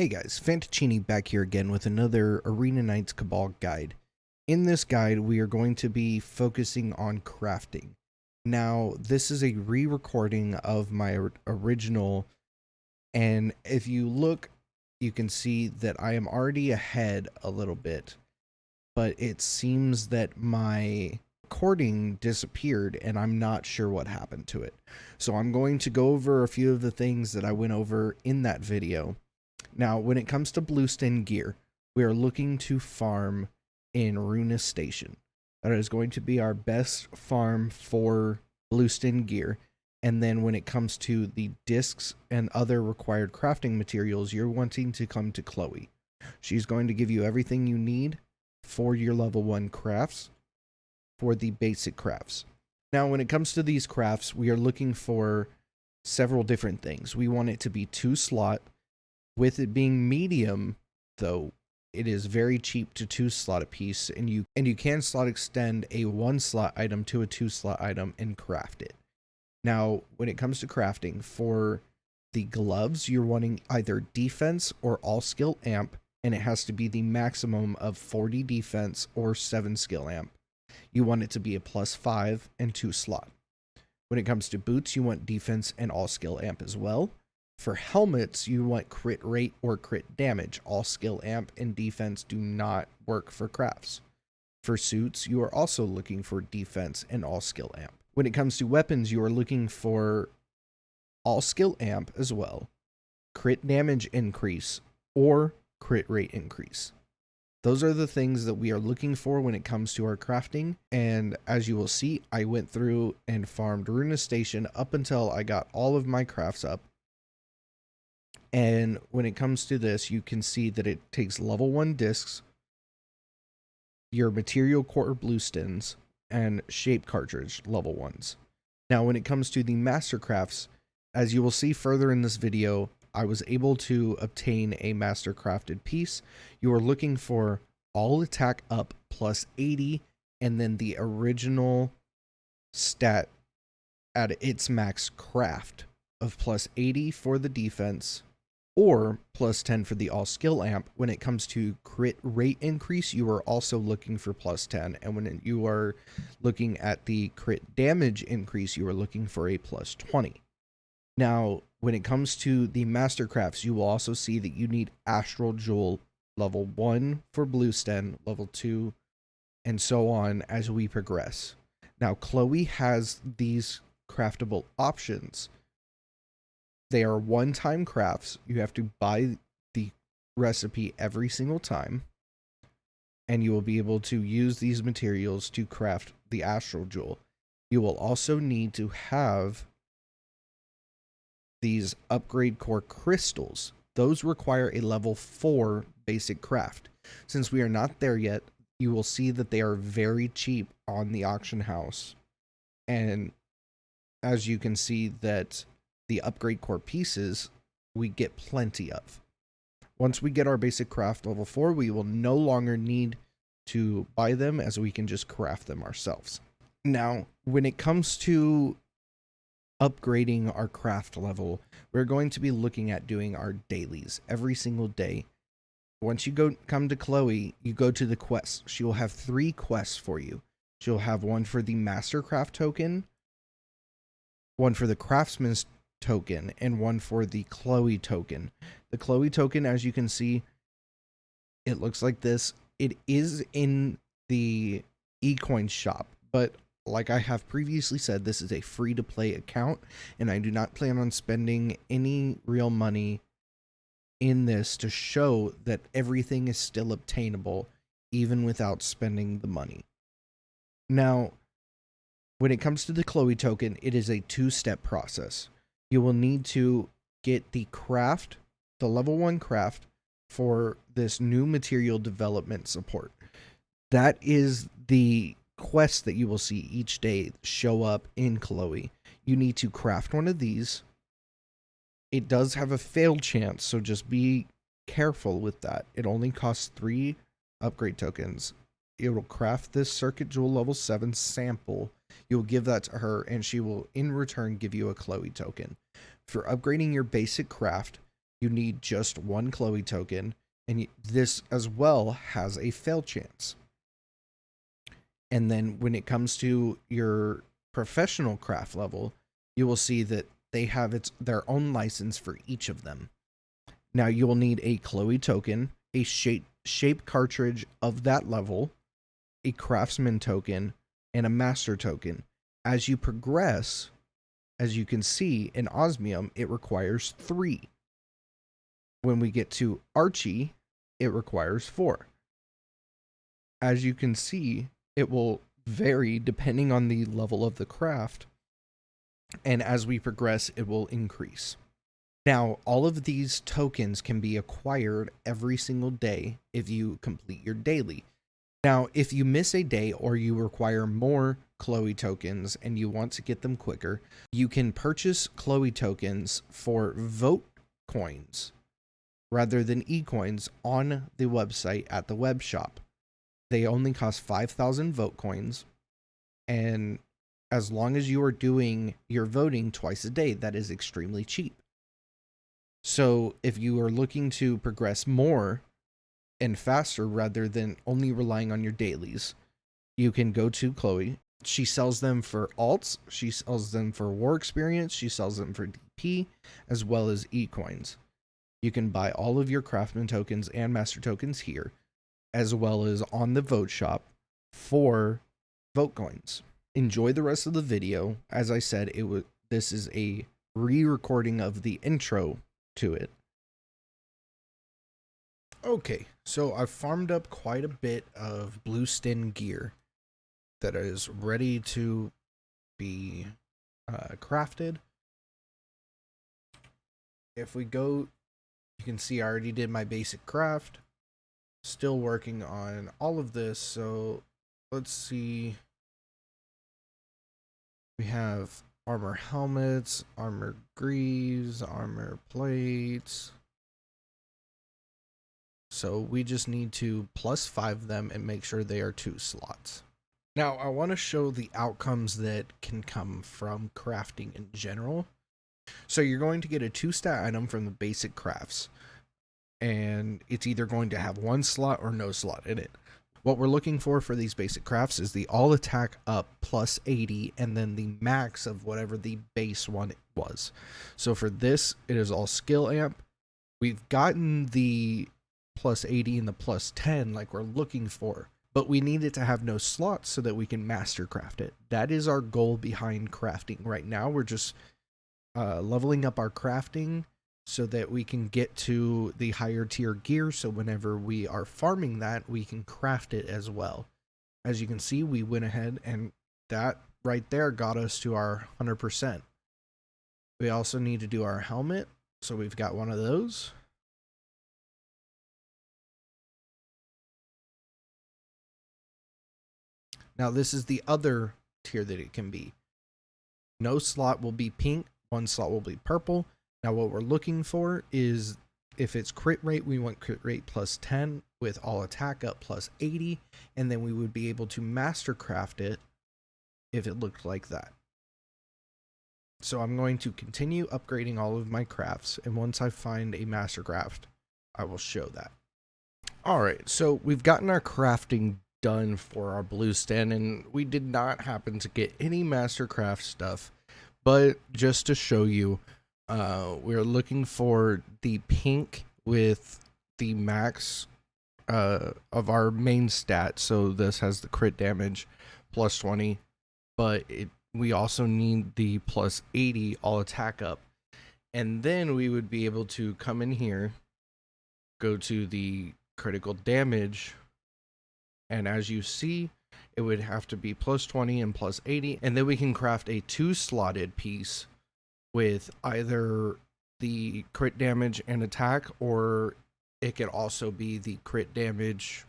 Hey guys, Fantaccini back here again with another Arena Knights Cabal guide. In this guide, we are going to be focusing on crafting. Now, this is a re-recording of my original, and if you look, you can see that I am already ahead a little bit, but it seems that my recording disappeared and I'm not sure what happened to it. So I'm going to go over a few of the things that I went over in that video. Now, when it comes to blueskin gear, we are looking to farm in Runa Station. That is going to be our best farm for blueskin gear. And then when it comes to the discs and other required crafting materials, you're wanting to come to Chloe. She's going to give you everything you need for your level 1 crafts, for the basic crafts. Now, when it comes to these crafts, we are looking for several different things. We want it to be 2 slot. With it being medium, though, it is very cheap to 2 slot a piece, and you can slot extend a 1 slot item to a 2 slot item and craft it. Now, when it comes to crafting, for the gloves, you're wanting either defense or all skill amp, and it has to be the maximum of 40 defense or 7 skill amp. You want it to be a +5 and 2 slot. When it comes to boots, you want defense and all skill amp as well. For helmets, you want crit rate or crit damage. All skill amp and defense do not work for crafts. For suits, you are also looking for defense and all skill amp. When it comes to weapons, you are looking for all skill amp as well, crit damage increase, or crit rate increase. Those are the things that we are looking for when it comes to our crafting. And as you will see, I went through and farmed Runa Station up until I got all of my crafts up. And when it comes to this, you can see that it takes level 1 discs, your material core blueskins, and shape cartridge level 1s. Now, when it comes to the master crafts, as you will see further in this video, I was able to obtain a master crafted piece. You are looking for all attack up +80, and then the original stat at its max craft of +80 for the defense, or +10 for the all skill amp. When it comes to crit rate increase, you are also looking for +10, and when you are looking at the crit damage increase, you are looking for a +20. Now, when it comes to the mastercrafts, you will also see that you need Astral Jewel level 1 for blueskin, level 2, and so on as we progress. Now, Chloe has these craftable options. They are one-time crafts. You have to buy the recipe every single time, and you will be able to use these materials to craft the Astral Jewel. You will also need to have these upgrade core crystals. Those require a level 4 basic craft. Since we are not there yet, you will see that they are very cheap on the auction house. And as you can see that the upgrade core pieces, we get plenty of. Once we get our basic craft level 4, we will no longer need to buy them, as we can just craft them ourselves. Now, when it comes to upgrading our craft level, we're going to be looking at doing our dailies every single day. Once you come to Chloe, you go to the quests. She will have 3 quests for you. She'll have one for the Mastercraft token, one for the Craftsman's token, and one for the Chloe token. The Chloe token, as you can see, it looks like this. It is in the eCoin shop, but like I have previously said, this is a free-to-play account, and I do not plan on spending any real money in this to show that everything is still obtainable, even without spending the money. Now, when it comes to the Chloe token, it is a 2-step process. You will need to get the craft, the level 1 craft, for this new material development support. That is the quest that you will see each day show up in Chloe. You need to craft one of these. It does have a fail chance, so just be careful with that. It only costs 3 upgrade tokens. It will craft this Circuit Jewel level 7 sample. You'll give that to her, and she will in return give you a Chloe token. For upgrading your basic craft, you need just one Chloe token, and this as well has a fail chance. And then when it comes to your professional craft level, you will see that they have their own license for each of them. Now you will need a Chloe token, a shape cartridge of that level, a craftsman token, and a master token. As you progress, as you can see in Osmium, it requires 3. When we get to Archie, it requires 4. As you can see, it will vary depending on the level of the craft, and as we progress, it will increase. Now, all of these tokens can be acquired every single day if you complete your daily. Now, if you miss a day or you require more Chloe tokens and you want to get them quicker, you can purchase Chloe tokens for vote coins rather than e-coins on the website at the web shop. They only cost 5,000 vote coins, and as long as you are doing your voting twice a day, that is extremely cheap. So if you are looking to progress more and faster rather than only relying on your dailies, you can go to Chloe. She sells them for alts, she sells them for war experience, she sells them for DP, as well as e-coins. You can buy all of your craftsman tokens and master tokens here, as well as on the vote shop for vote coins. Enjoy the rest of the video. As I said, this is a re-recording of the intro to it. Okay, so I've farmed up quite a bit of blue stin gear that is ready to be crafted. If we go, you can see I already did my basic craft. Still working on all of this, so let's see. We have armor helmets, armor greaves, armor plates. So we just need to +5 them and make sure they are 2 slots. Now I want to show the outcomes that can come from crafting in general. So you're going to get a 2-stat item from the basic crafts, and it's either going to have 1 slot or no slot in it. What we're looking for these basic crafts is the all attack up +80 and then the max of whatever the base one was. So for this, it is all skill amp. We've gotten the +80 and the +10 like we're looking for, but we need it to have no slots so that we can master craft it. That is our goal behind crafting right now. We're just leveling up our crafting so that we can get to the higher tier gear, so whenever we are farming that, we can craft it as well. As you can see, we went ahead and that right there got us to our 100%. We also need to do our helmet, so we've got one of those. Now this is the other tier that it can be. No slot will be pink, 1 slot will be purple. Now what we're looking for is, if it's crit rate, we want crit rate +10 with all attack up +80, and then we would be able to master craft it if it looked like that. So I'm going to continue upgrading all of my crafts, and once I find a master craft, I will show that. Alright, so we've gotten our crafting done for our blue stand, and we did not happen to get any master craft stuff, but just to show you, we're looking for the pink with the max of our main stat. So this has the crit damage +20, but we also need the +80 all attack up. And then we would be able to come in here, go to the critical damage, and as you see, it would have to be +20 and +80, and then we can craft a 2-slotted piece with either the crit damage and attack, or it could also be the crit damage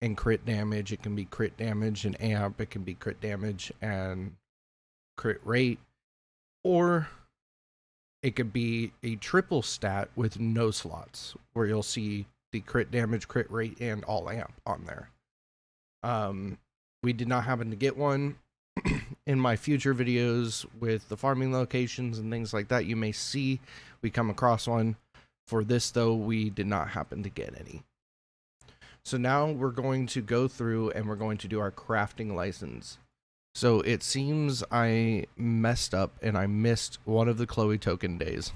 and crit damage. It can be crit damage and amp, it can be crit damage and crit rate, or it could be a triple stat with no slots, where you'll see the crit damage, crit rate, and all amp on there. We did not happen to get one. In my future videos with the farming locations and things like that, you may see we come across one, For this though, we did not happen to get any. So now we're going to go through and we're going to do our crafting license. So it seems I messed up and I missed one of the Chloe token days.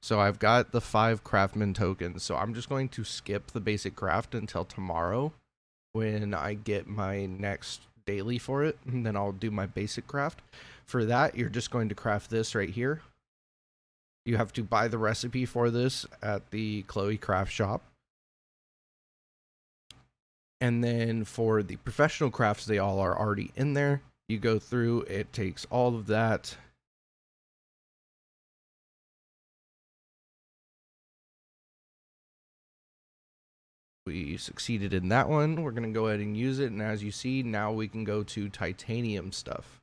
So I've got the 5 craftman tokens. So I'm just going to skip the basic craft until tomorrow when I get my next daily for it. And then I'll do my basic craft. For that, you're just going to craft this right here. You have to buy the recipe for this at the Chloe craft shop. And then for the professional crafts, they all are already in there. You go through, it takes all of that. We succeeded in that one. We're going to go ahead and use it. And as you see, now we can go to titanium stuff.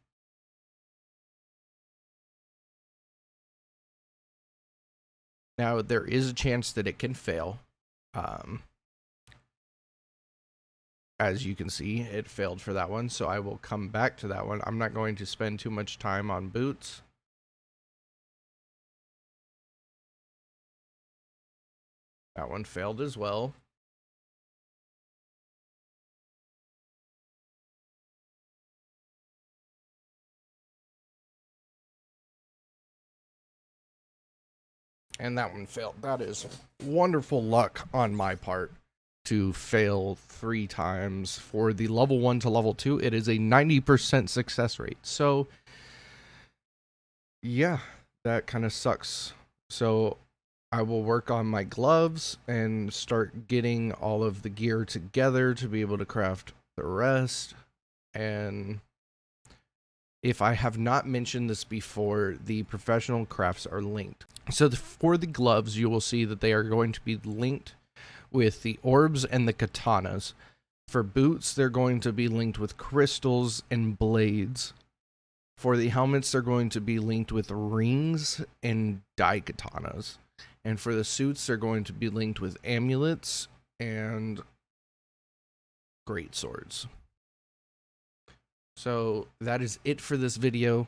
Now, there is a chance that it can fail. As you can see, it failed for that one, so I will come back to that one. I'm not going to spend too much time on boots. That one failed as well. And that one failed. That is wonderful luck on my part to fail 3 times. For the level 1 to level 2, it is a 90% success rate. So, yeah, that kind of sucks. So, I will work on my gloves and start getting all of the gear together to be able to craft the rest. And if I have not mentioned this before, the professional crafts are linked. So for the gloves, you will see that they are going to be linked with the orbs and the katanas. For boots, they're going to be linked with crystals and blades. For the helmets, they're going to be linked with rings and daikatanas. And for the suits, they're going to be linked with amulets and great swords. So that is it for this video.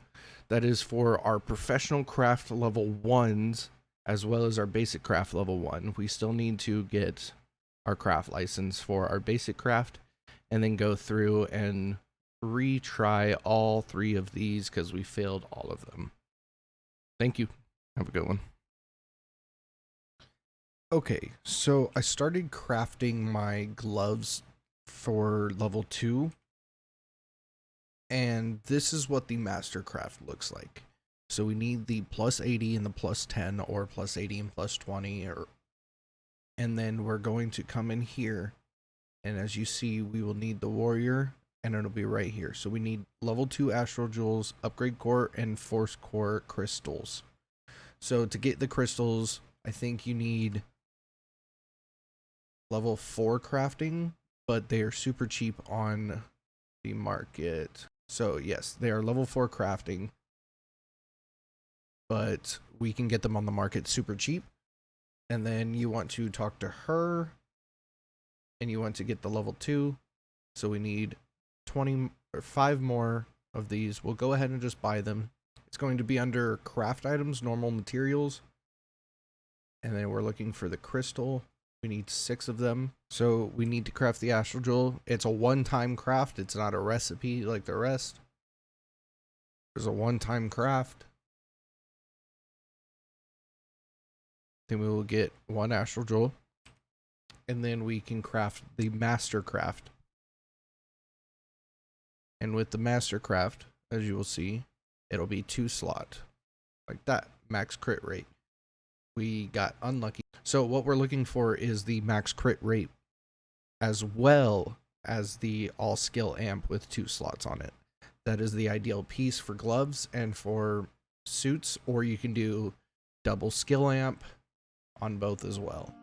That is for our professional craft level 1s as well as our basic craft level 1. We still need to get our craft license for our basic craft and then go through and retry all 3 of these because we failed all of them. Thank you. Have a good one. Okay, so I started crafting my gloves for level 2. And this is what the mastercraft looks like. So we need the plus 80 and the plus 10 or plus 80 and plus 20 and then we're going to come in here and as you see we will need the warrior and it'll be right here. So we need level 2 astral jewels, upgrade core and force core crystals. So to get the crystals, I think you need level 4 crafting, but they are super cheap on the market. So yes, they are level 4 crafting, but we can get them on the market super cheap. And then you want to talk to her and you want to get the level 2. So we need 20 or 5 more of these. We'll go ahead and just buy them. It's going to be under craft items, normal materials. And then we're looking for the crystal. We need 6 of them. So we need to craft the astral jewel. It's a one-time craft. It's not a recipe like the rest. There's a one-time craft. Then we will get 1 astral jewel. And then we can craft the master craft. And with the master craft, as you will see, it'll be 2 slot. Like that. Max crit rate. We got unlucky. So what we're looking for is the max crit rate as well as the all skill amp with 2 slots on it. That is the ideal piece for gloves and for suits, or you can do double skill amp on both as well.